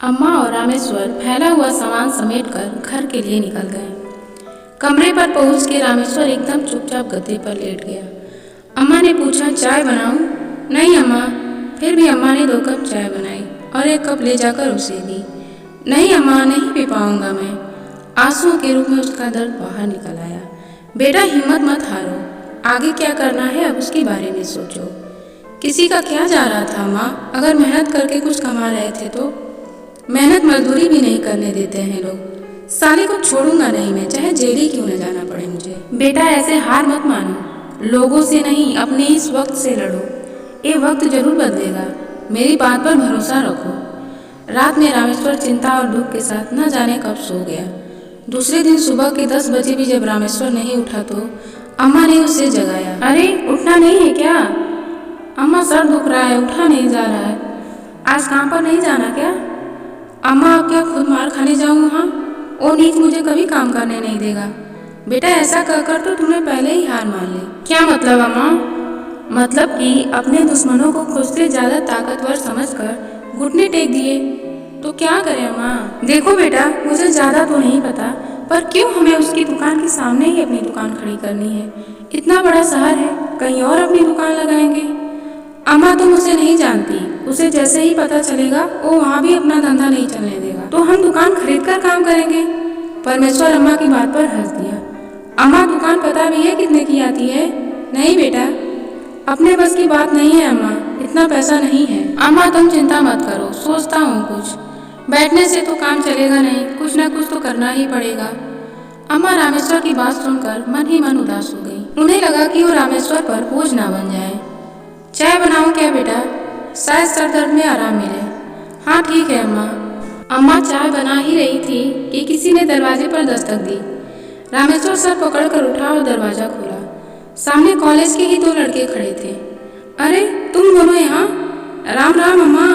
अम्मा और रामेश्वर फैला हुआ सामान समेटकर घर के लिए निकल गए। कमरे पर पहुंच के रामेश्वर एकदम चुपचाप गद्दे पर लेट गया। अम्मा ने पूछा, चाय बनाऊं? नहीं अम्मा। फिर भी अम्मा ने 2 कप चाय बनाई और 1 कप ले जाकर उसे दी। नहीं अम्मा, नहीं पी पाऊंगा मैं। आंसुओं के रूप में उसका दर्द बाहर निकल आया। बेटा हिम्मत मत हारो, आगे क्या करना है अब उसके बारे में सोचो। किसी का क्या जा रहा था अम्मा, अगर मेहनत करके कुछ कमा रहे थे तो। मेहनत मजदूरी भी नहीं करने देते हैं लोग। साले को छोड़ूंगा नहीं मैं, चाहे जेल ही क्यों न जाना पड़े मुझे। बेटा ऐसे हार मत मानो, लोगों से नहीं अपने इस वक्त से लड़ो। ये वक्त जरूर बदलेगा, मेरी बात पर भरोसा रखो। रात में रामेश्वर चिंता और दुख के साथ न जाने कब सो गया। दूसरे दिन सुबह के 10 बजे भी जब रामेश्वर नहीं उठा तो अम्मा ने उसे जगाया। अरे उठना नहीं है क्या? अम्मा सर दुख रहा है, उठा नहीं जा रहा है। आज काम पर नहीं जाना क्या? अम्मा अब क्या खुद मार खाने जाऊँ? हाँ, वो नीच मुझे कभी काम करने नहीं देगा। बेटा ऐसा कहकर तो तुमने पहले ही हार मान ली। क्या मतलब अम्मा? मतलब कि अपने दुश्मनों को खुद से ज्यादा ताकतवर समझकर घुटने टेक दिए। तो क्या करें अम्मा? देखो बेटा, मुझे ज्यादा तो नहीं पता, पर क्यों हमें उसकी दुकान के सामने ही अपनी दुकान खड़ी करनी है? इतना बड़ा शहर है, कहीं और अपनी दुकान लगाएंगे। अम्मा तुम उसे नहीं जानती, उसे जैसे ही पता चलेगा वो वहाँ भी अपना धंधा नहीं चलने देगा। तो हम दुकान खरीद कर काम करेंगे। परमेश्वर अम्मा की बात पर हंस दिया। अम्मा दुकान पता भी है कितने की आती है? नहीं बेटा, अपने बस की बात नहीं है अम्मा, इतना पैसा नहीं है। अम्मा तुम चिंता मत करो, सोचता हूँ कुछ। बैठने से तो काम चलेगा नहीं, कुछ ना कुछ तो करना ही पड़ेगा। अम्मा रामेश्वर की बात सुनकर मन ही मन उदास हो गई। उन्हें लगा कि वो रामेश्वर पर बोझ ना बन जाए। चाय बनाऊं क्या बेटा? शायद सर दर्द में आराम मिले। हाँ ठीक है अम्मा। अम्मा चाय बना ही रही थी कि किसी ने दरवाजे पर दस्तक दी। रामेश्वर सर पकड़कर उठा और दरवाजा खोला। सामने कॉलेज के ही 2 लड़के खड़े थे। अरे तुम दोनों यहाँ? राम राम अम्मा।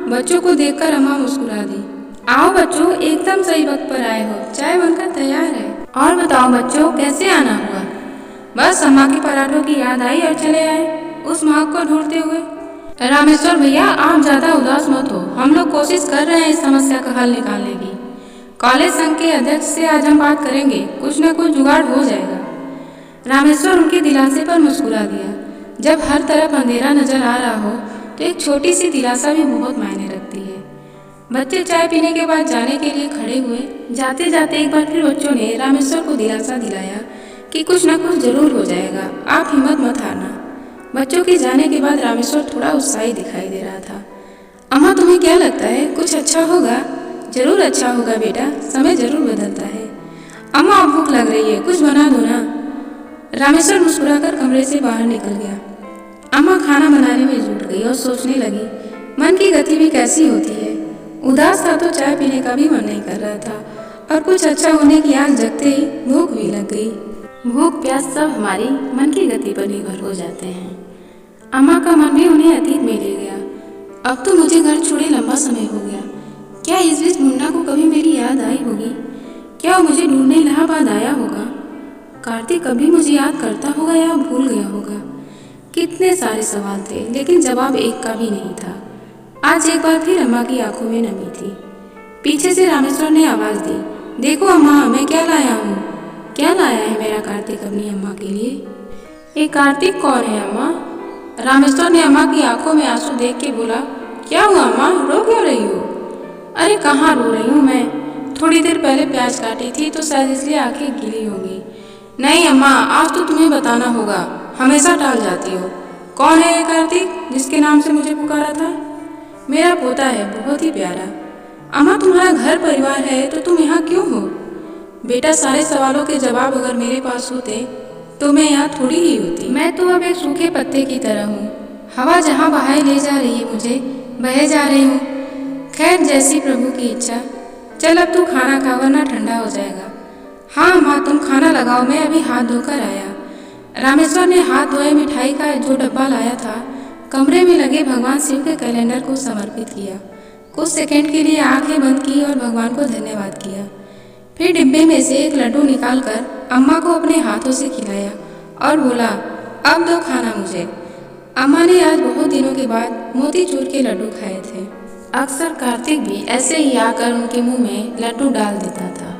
बच्चों को देखकर अम्मा मुस्कुरा दी। आओ बच्चों, एकदम सही वक्त पर आए हो, चाय बनकर तैयार है। और बताओ बच्चों, कैसे आना हुआ? बस अम्मा के पराठों की याद आई और चले आए, उस महक को ढूंढते हुए। रामेश्वर भैया आप ज्यादा उदास मत हो, हम लोग कोशिश कर रहे हैं इस समस्या का हल निकालने की। कॉलेज संघ के अध्यक्ष से आज हम बात करेंगे, कुछ न कुछ जुगाड़ हो जाएगा। रामेश्वर उनके दिलासे पर मुस्कुरा दिया। जब हर तरफ अंधेरा नजर आ रहा हो तो एक छोटी सी दिलासा भी बहुत मायने रखती है। बच्चे चाय पीने के बाद जाने के लिए खड़े हुए। जाते जाते एक बार फिर बच्चों ने रामेश्वर को दिलासा दिलाया कि कुछ न कुछ जरूर हो जाएगा, आप हिम्मत मत हारना। बच्चों के जाने के बाद रामेश्वर थोड़ा उत्साही दिखाई दे रहा था। अम्मा तुम्हें क्या लगता है, कुछ अच्छा होगा? जरूर अच्छा होगा बेटा, समय जरूर बदलता है। अम्मा अब भूख लग रही है, कुछ बना दो ना। रामेश्वर मुस्कुराकर कमरे से बाहर निकल गया। अम्मा खाना बनाने में जुट गई और सोचने लगी, मन की गति भी कैसी होती है। उदास था तो चाय पीने का भी मन नहीं कर रहा था और कुछ अच्छा होने की आग जगते ही भूख भी लग गई। भूख प्यास सब हमारी मन की गति पर निर्भर हो जाते हैं। अम्मा का मन भी उन्हें अतीत में ले गया। अब तो मुझे घर छोड़े लंबा समय हो गया। क्या इस बीच मुन्ना को कभी मेरी याद आई होगी? क्या वो मुझे ढूंढने इलाहाबाद आया होगा? कार्तिक कभी मुझे याद करता होगा या भूल गया होगा? कितने सारे सवाल थे, लेकिन जवाब एक का भी नहीं था। आज एक बार फिर अम्मा की आंखों में नमी थी। पीछे से रामेश्वर ने आवाज दी, देखो अम्मा, मैं क्या लाया हूँ। क्या लाया है मेरा कार्तिक अपनी अम्मा के लिए? ये कार्तिक कौन है अम्मा? रामेश्वर ने अम्मा की आंखों में आंसू देख के बोला, क्या हुआ अम्मा, रो क्यों रही हो? अरे कहाँ रो रही हूँ मैं, थोड़ी देर पहले प्याज काटी थी तो शायद इसलिए आंखें गीली होंगी। नहीं अम्मा, आज तो तुम्हें बताना होगा, हमेशा टाल जाती हो। कौन है ये कार्तिक जिसके नाम से मुझे पुकारा था? मेरा पोता है, बहुत ही प्यारा। अम्मा तुम्हारा घर परिवार है तो तुम यहाँ क्यों हो? बेटा सारे सवालों के जवाब अगर मेरे पास होते तो मैं यहाँ थोड़ी ही होती। मैं तो अब एक सूखे पत्ते की तरह हूँ, हवा जहाँ बहाए ले जा रही है मुझे बहे जा रही हूँ। खैर जैसी प्रभु की इच्छा। चल अब तू खाना खा वरना ठंडा हो जाएगा। हाँ माँ तुम खाना लगाओ, मैं अभी हाथ धोकर आया। रामेश्वर ने हाथ धोए मिठाई का जो डब्बा लाया था कमरे में लगे भगवान शिव के कैलेंडर को समर्पित किया। कुछ सेकंड के लिए आंखें बंद की और भगवान को धन्यवाद किया। फिर डिब्बे में से एक लड्डू निकालकर अम्मा को अपने हाथों से खिलाया और बोला, अब दो खाना मुझे। अम्मा ने आज बहुत दिनों के बाद मोतीचूर के लड्डू खाए थे। अक्सर कार्तिक भी ऐसे ही आकर उनके मुंह में लड्डू डाल देता था।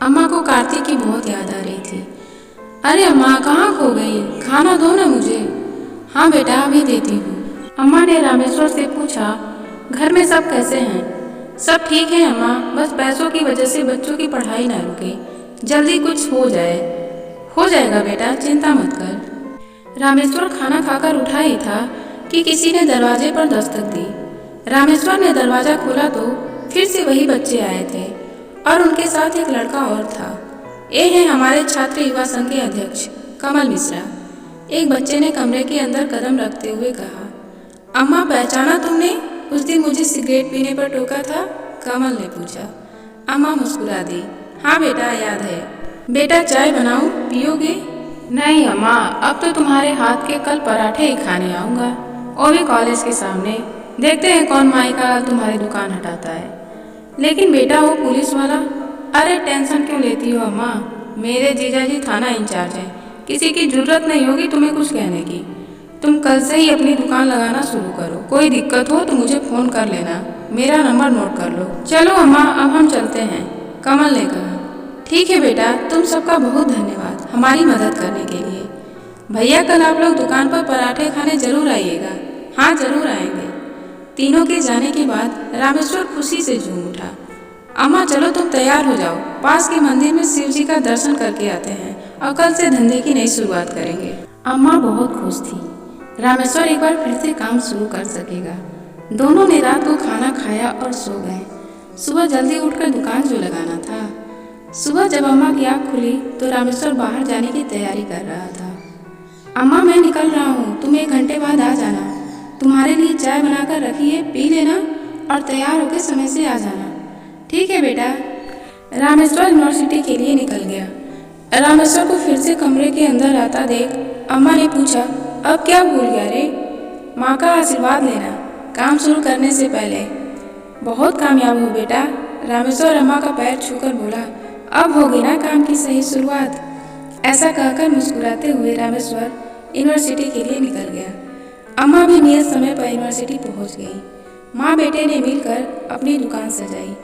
अम्मा को कार्तिक की बहुत याद आ रही थी। अरे अम्मा, कहाँ खो गई? खाना दो ना मुझे। हाँ बेटा, अभी देती हूँ। अम्मा ने रामेश्वर से पूछा, घर में सब कैसे हैं? सब ठीक है अम्मा, बस पैसों की वजह से बच्चों की पढ़ाई ना रुके। जल्दी कुछ हो जाए। हो जाएगा बेटा, चिंता मत कर। रामेश्वर खाना खाकर उठा ही था कि किसी ने दरवाजे पर दस्तक दी। रामेश्वर ने दरवाजा खोला तो फिर से वही बच्चे आए थे और उनके साथ एक लड़का और था। ये हैं हमारे छात्र युवा संघ के अध्यक्ष कमल मिश्रा। एक बच्चे ने कमरे के अंदर कदम रखते हुए कहा, अम्मा पहचाना तुमने? उस दिन मुझे सिगरेट पीने पर टोका था? कमल ने पूछा। अम्मा मुस्कुरा दी। हाँ बेटा, याद है। बेटा चाय बनाऊं, पियोगे? नहीं अम्मा, अब तो तुम्हारे हाथ के कल पराठे ही खाने आऊँगा, और भी कॉलेज के सामने। देखते हैं कौन माई का तुम्हारी दुकान हटाता है। लेकिन बेटा वो पुलिस वाला। अरे टेंशन क्यों लेती हो अम्मा, मेरे जीजाजी थाना इंचार्ज हैं, किसी की जरूरत नहीं होगी तुम्हें कुछ कहने की। तुम कल से ही अपनी दुकान लगाना शुरू करो, कोई दिक्कत हो तो मुझे फ़ोन कर लेना, मेरा नंबर नोट कर लो। चलो अम्मा, अब हम चलते हैं, कमल ने कहा। ठीक है बेटा, तुम सबका बहुत धन्यवाद हमारी मदद करने के लिए। भैया कल आप लोग दुकान पर पराठे खाने जरूर आइएगा। हाँ जरूर आएंगे। तीनों के जाने के बाद रामेश्वर खुशी से झूम उठा। अम्मा चलो तुम तैयार हो जाओ, पास के मंदिर में शिव जी का दर्शन करके आते हैं और कल से धंधे की नई शुरुआत करेंगे। अम्मा बहुत खुश थी, रामेश्वर एक बार फिर से काम शुरू कर सकेगा। दोनों ने रात को खाना खाया और सो गए। सुबह जल्दी उठकर दुकान जो लगाना था। सुबह जब अम्मा की आँख खुली तो रामेश्वर बाहर जाने की तैयारी कर रहा था। अम्मा मैं निकल रहा हूँ, तुम 1 घंटे बाद आ जाना। तुम्हारे लिए चाय बनाकर रखी है, पी लेना और तैयार होकर समय से आ जाना। ठीक है बेटा। रामेश्वर यूनिवर्सिटी के लिए निकल गया। रामेश्वर को फिर से कमरे के अंदर आता देख अम्मा ने पूछा, अब क्या भूल गया रे? माँ का आशीर्वाद लेना काम शुरू करने से पहले। बहुत कामयाब हो बेटा। रामेश्वर अम्मा का पैर छूकर बोला, अब होगी ना काम की सही शुरुआत। ऐसा कहकर मुस्कुराते हुए रामेश्वर यूनिवर्सिटी के लिए निकल गया। अम्मा भी नियत समय पर यूनिवर्सिटी पहुंच गई। माँ बेटे ने मिलकर अपनी दुकान सजाई।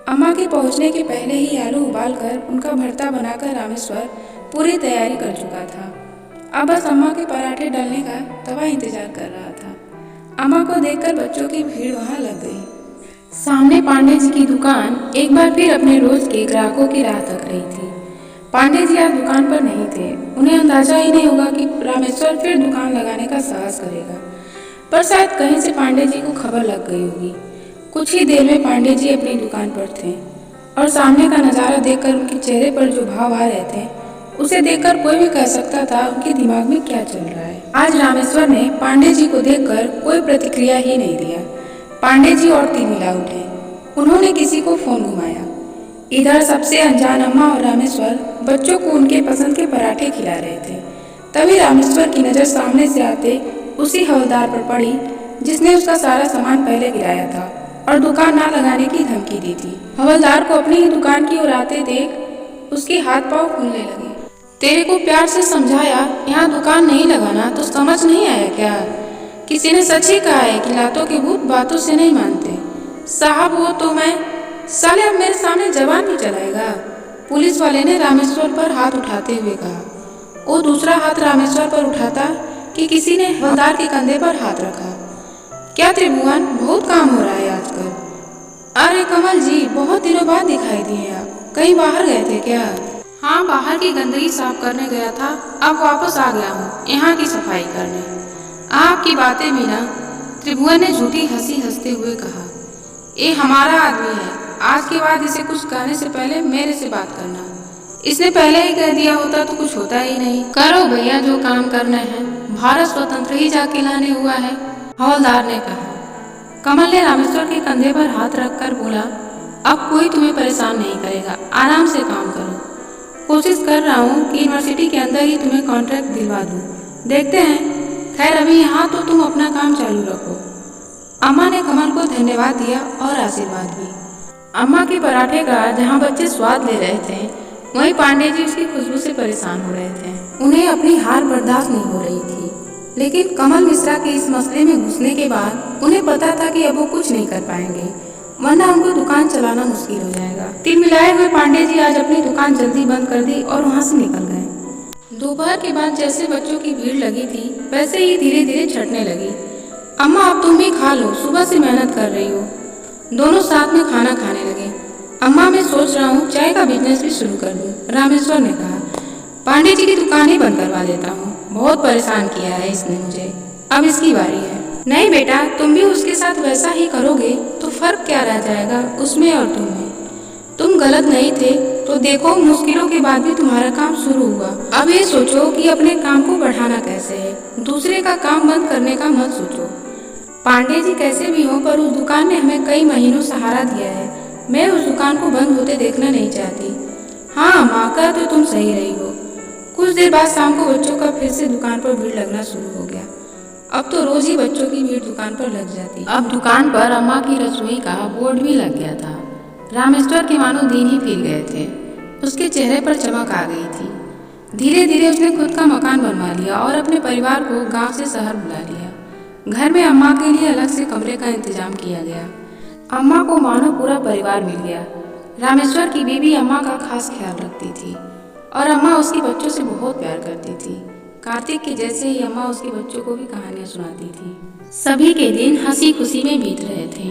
अम्मा के पहुंचने के पहले ही आलू उबालकर उनका भरता बनाकर रामेश्वर पूरी तैयारी कर चुका था। अब बस अम्मा के पराठे डालने का तवा इंतजार कर रहा था। अम्मा को देखकर बच्चों की भीड़ वहां लग गई। सामने पांडे जी की दुकान एक बार फिर अपने रोज के ग्राहकों की राह तक रही थी। पांडे जी आज दुकान पर नहीं थे। उन्हें अंदाजा ही नहीं होगा कि रामेश्वर फिर दुकान लगाने का साहस करेगा, पर शायद कहीं से पांडे जी को खबर लग गई होगी। कुछ ही देर में पांडे जी अपनी दुकान पर थे और सामने का नज़ारा देखकर उनके चेहरे पर जो भाव आ रहे थे उसे देखकर कोई भी कह सकता था उनके दिमाग में क्या चल रहा है। आज रामेश्वर ने पांडे जी को देखकर कोई प्रतिक्रिया ही नहीं दिया। पांडे जी और तिलमिला उठे। उन्होंने किसी को फोन घुमाया। इधर सबसे अनजान अम्मा और रामेश्वर बच्चों को उनके पसंद के पराठे खिला रहे थे। तभी रामेश्वर की नज़र सामने से आते उसी हवलदार पर पड़ी जिसने उसका सारा सामान पहले गिराया था और दुकान ना लगाने की धमकी दी थी। हवलदार को अपनी ही दुकान की ओर आते देख उसके हाथ पांव फूलने लगे। तेरे को प्यार से समझाया यहाँ दुकान नहीं लगाना तो समझ नहीं आया क्या? किसी ने सच ही कहा है कि लातों के भूत बातों से नहीं मानते। साहब वो तो मैं, साले अब मेरे सामने जबान भी चलाएगा। पुलिस वाले ने रामेश्वर पर हाथ उठाते हुए कहा। वो दूसरा हाथ रामेश्वर पर उठाता कि किसी ने हवलदार के कंधे पर हाथ रखा। क्या त्रिभुवन, बहुत काम हो रहा है आजकल। अरे कमल जी, बहुत दिनों बाद दिखाई दिए आप, कहीं बाहर गए थे क्या? हाँ, बाहर की गंदगी साफ करने गया था, अब वापस आ गया हूँ यहाँ की सफाई करने। आपकी बातें भी ना, त्रिभुवन ने झूठी हंसी हंसते हुए कहा। ये हमारा आदमी है, आज के बाद इसे कुछ कहने से पहले मेरे से बात करना। इसने पहले ही कह दिया होता तो कुछ होता ही नहीं। करो भैया जो काम करना है, भारत स्वतंत्र ही जाके लाने हुआ है, हवलदार ने कहा। कमल ने रामेश्वर के कंधे पर हाथ रखकर बोला, अब कोई तुम्हें परेशान नहीं करेगा, आराम से काम करो। कोशिश कर रहा हूँ कि यूनिवर्सिटी के अंदर ही तुम्हें कॉन्ट्रैक्ट दिलवा दूँ, देखते हैं। खैर अभी यहाँ तो तुम अपना काम चालू रखो। अम्मा ने कमल को धन्यवाद दिया और आशीर्वाद भी। अम्मा के पराठे का जहाँ बच्चे स्वाद ले रहे थे वहीं पांडे जी उसकी खुशबू से परेशान हो रहे थे। उन्हें अपनी हार बर्दाश्त नहीं हो रही थी, लेकिन कमल मिश्रा के इस मसले में घुसने के बाद उन्हें पता था कि अब वो कुछ नहीं कर पाएंगे, वरना उनको दुकान चलाना मुश्किल हो जाएगा। तिलमिलाए हुए पांडे जी आज अपनी दुकान जल्दी बंद कर दी और वहाँ से निकल गए। दोपहर के बाद जैसे बच्चों की भीड़ लगी थी वैसे ही धीरे धीरे छटने लगी। अम्मा अब तुम भी खा लो, सुबह से मेहनत कर रही हो। दोनों साथ में खाना खाने लगे। अम्मा मैं सोच रहा हूँ चाय का बिजनेस भी शुरू कर दूँ, रामेश्वर ने कहा। पांडे जी की दुकान ही बंद करवा देता हूँ, बहुत परेशान किया है इसने मुझे, अब इसकी बारी है। नहीं बेटा, तुम भी उसके साथ वैसा ही करोगे तो फर्क क्या रह जाएगा उसमें और तुम में। तुम गलत नहीं थे तो देखो, मुश्किलों के बाद भी तुम्हारा काम शुरू हुआ। अब ये सोचो कि अपने काम को बढ़ाना कैसे है, दूसरे का काम बंद करने का मत सोचो। पांडे जी कैसे भी हो, पर उस दुकान ने हमें कई महीनों सहारा दिया है, मैं उस दुकान को बंद होते देखना नहीं चाहती। हाँ माँ का तो तुम सही रही हो। कुछ देर बाद शाम को बच्चों का फिर से दुकान पर भीड़ लगना शुरू हो गया। अब तो रोज ही बच्चों की भीड़ दुकान पर लग जाती। अब दुकान पर अम्मा की रसोई का बोर्ड भी लग गया था। रामेश्वर के मानो दिन ही फिर गए थे, उसके चेहरे पर चमक आ गई थी। धीरे धीरे उसने खुद का मकान बनवा लिया और अपने परिवार को गांव से शहर बुला लिया। घर में अम्मा के लिए अलग से कमरे का इंतजाम किया गया। अम्मा को मानो पूरा परिवार मिल गया। रामेश्वर की बीवी अम्मा का खास ख्याल रखती थी और अम्मा उसके बच्चों से बहुत प्यार करती थी। कार्तिक के जैसे ही अम्मा उसके बच्चों को भी कहानियां सुनाती थी। सभी के दिन हंसी खुशी में बीत रहे थे।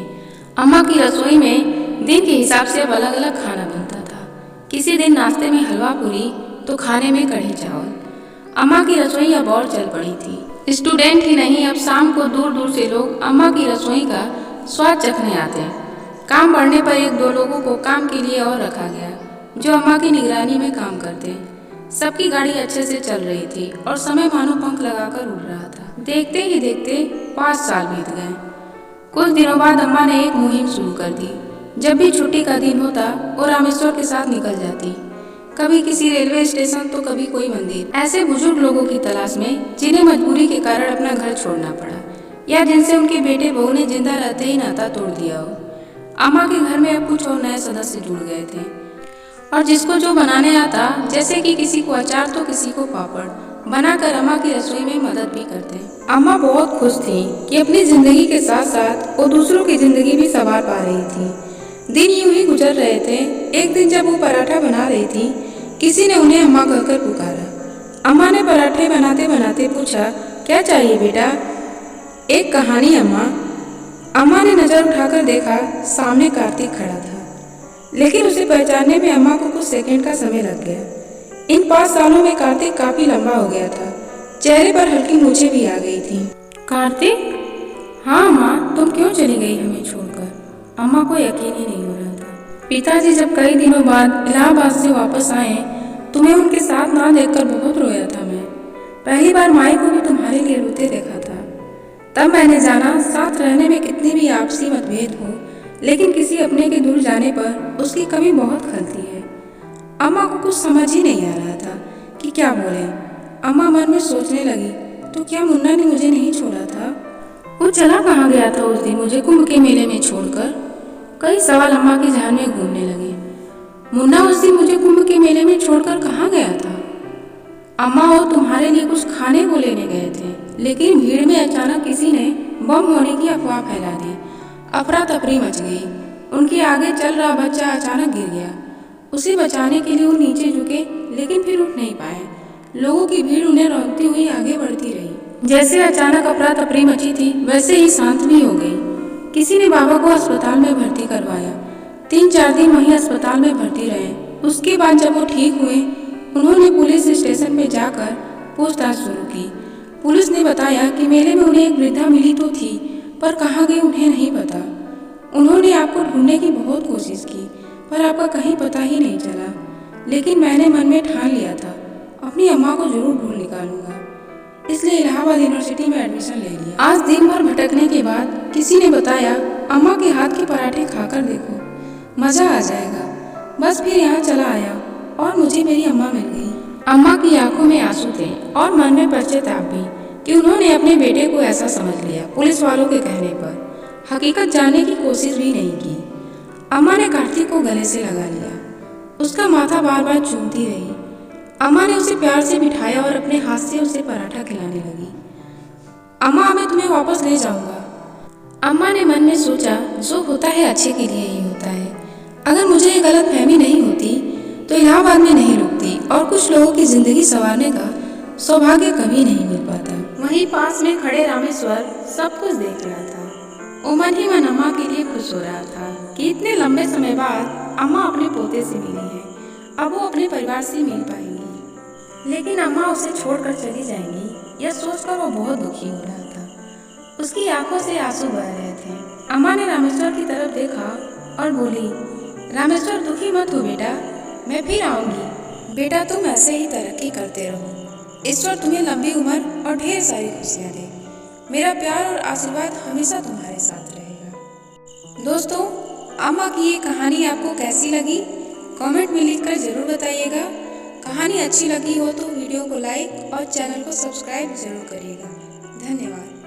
अम्मा की रसोई में दिन के हिसाब से अब अलग अलग खाना बनता था। किसी दिन नाश्ते में हलवा पूरी तो खाने में कढ़ी चावल। अम्मा की रसोई अब और चल पड़ी थी। स्टूडेंट ही नहीं, अब शाम को दूर दूर से लोग अम्मा की रसोई का स्वाद चखने आते। काम बढ़ने पर एक दो लोगों को काम के लिए और रखा गया जो अम्मा की निगरानी में काम करते। सबकी गाड़ी अच्छे से चल रही थी और समय मानो पंख लगाकर उड़ रहा था। देखते ही देखते 5 साल बीत गए। कुछ दिनों बाद अम्मा ने एक मुहिम शुरू कर दी। जब भी छुट्टी का दिन होता वो रामेश्वर के साथ निकल जाती, कभी किसी रेलवे स्टेशन तो कभी कोई मंदिर। ऐसे बुजुर्ग लोगों की तलाश में जिन्हें मजबूरी के कारण अपना घर छोड़ना पड़ा या जिनसे उनके बेटे बहू ने जिंदा रहते ही नाता तोड़ दिया हो। अम्मा के घर में अब कुछ और नए सदस्य जुड़ गए थे और जिसको जो बनाने आता, जैसे कि किसी को अचार तो किसी को पापड़, बनाकर अम्मा की रसोई में मदद भी करते। अम्मा बहुत खुश थी कि अपनी जिंदगी के साथ साथ वो दूसरों की जिंदगी भी संवार पा रही थी। दिन यूं ही गुजर रहे थे। एक दिन जब वो पराठा बना रही थी, किसी ने उन्हें अम्मा कहकर पुकारा। अम्मा ने पराठे बनाते बनाते पूछा, क्या चाहिए बेटा? एक कहानी अम्मा। अम्मा ने नजर उठाकर देखा, सामने कार्तिक खड़ा था, लेकिन उसे पहचानने में अम्मा को कुछ सेकंड का समय लग गया। इन 5 सालों में कार्तिक काफी लंबा हो गया था, चेहरे पर हल्की मूछें भी आ गई थी। कार्तिक? हाँ माँ, तुम क्यों चली गई हमें छोड़कर? अम्मा को यकीन ही नहीं हो रहा था। पिताजी जब कई दिनों बाद इलाहाबाद से वापस आए, तुम्हें उनके साथ ना देखकर बहुत रोया था मैं। पहली बार माई को भी तुम्हारे लिए रोते देखा था। तब मैंने जाना साथ रहने में कितनी भी आपसी मतभेद हो, लेकिन किसी अपने के दूर जाने पर उसकी कमी बहुत खलती है। अम्मा को कुछ समझ ही नहीं आ रहा था कि क्या बोले। अम्मा मन में सोचने लगी, तो क्या मुन्ना ने मुझे नहीं छोड़ा था? वो चला कहाँ गया था उस दिन मुझे कुंभ के मेले में छोड़कर? कई सवाल अम्मा के ध्यान में घूमने लगे। मुन्ना उस दिन मुझे कुंभ के मेले में छोड़कर कहाँ गया था? अम्मा और तुम्हारे लिए कुछ खाने को लेने गए थे, लेकिन भीड़ में अचानक किसी ने बम होने की अफवाह फैला दी। अफरा तफरी मच गई। उनके आगे चल रहा बच्चा अचानक गिर गया। उसे बचाने के लिए वो नीचे झुके, लेकिन फिर उठ नहीं पाए। लोगों की भीड़ उन्हें रोकती हुई आगे बढ़ती रही। जैसे अचानक अफरा तफरी मची थी, वैसे ही शांत भी हो गई। किसी ने बाबा को अस्पताल में भर्ती करवाया। 3-4 दिन वहीं अस्पताल में भर्ती रहे। उसके बाद जब वो ठीक हुए, उन्होंने पुलिस स्टेशन में जाकर पूछताछ शुरू की। पुलिस ने बताया कि मेले में उन्हें एक वृद्धा मिली तो थी, पर कहाँ गई उन्हें नहीं पता। उन्होंने आपको ढूंढने की बहुत कोशिश की, पर आपका कहीं पता ही नहीं चला। लेकिन मैंने मन में ठान लिया था, अपनी अम्मा को जरूर ढूंढ निकालूंगा, इसलिए इलाहाबाद यूनिवर्सिटी में एडमिशन ले लिया। आज दिन भर भटकने के बाद किसी ने बताया, अम्मा के हाथ के पराठे खाकर देखो, मजा आ जाएगा। बस फिर यहाँ चला आया और मुझे मेरी अम्मा मिल गई। अम्मा की आंखों में आंसू थे और मन में पश्चाताप भी कि उन्होंने अपने बेटे को ऐसा समझ लिया पुलिस वालों के कहने पर। हकीकत जानने की कोशिश भी नहीं की। अम्मा ने कार्तिक को गले से लगा लिया, उसका माथा बार बार चूमती रही। अम्मा ने उसे प्यार से बिठाया और अपने हाथ से उसे पराठा खिलाने लगी। अम्मा, मैं तुम्हें वापस ले जाऊंगा। अम्मा ने मन में सोचा, जो होता है अच्छे के लिए ही होता है। अगर मुझे ये गलत फहमी नहीं होती तो इलाहाबाद में नहीं रुकती और कुछ लोगों की जिंदगी संवारने का सौभाग्य कभी नहीं मिल पाता। वहीं पास में खड़े रामेश्वर सब कुछ देख रहा था। वो मन ही मन अम्मा के लिए खुश हो रहा था कि इतने लंबे समय बाद अम्मा अपने पोते से मिली हैं। अब वो अपने परिवार से मिल पाएंगी, लेकिन अम्मा उसे छोड़कर चली जाएंगी, यह सोचकर वो बहुत दुखी हो रहा था। उसकी आंखों से आंसू बह रहे थे। अम्मा ने रामेश्वर की तरफ देखा और बोली, रामेश्वर दुखी मत हो बेटा, मैं फिर आऊंगी। बेटा तुम ऐसे ही तरक्की करते रहो, ईश्वर तुम्हें लंबी उम्र और ढेर सारी खुशियाँ दे। मेरा प्यार और आशीर्वाद हमेशा तुम्हारे साथ रहेगा। दोस्तों, अम्मा की ये कहानी आपको कैसी लगी कमेंट में लिखकर जरूर बताइएगा। कहानी अच्छी लगी हो तो वीडियो को लाइक और चैनल को सब्सक्राइब जरूर करिएगा। धन्यवाद।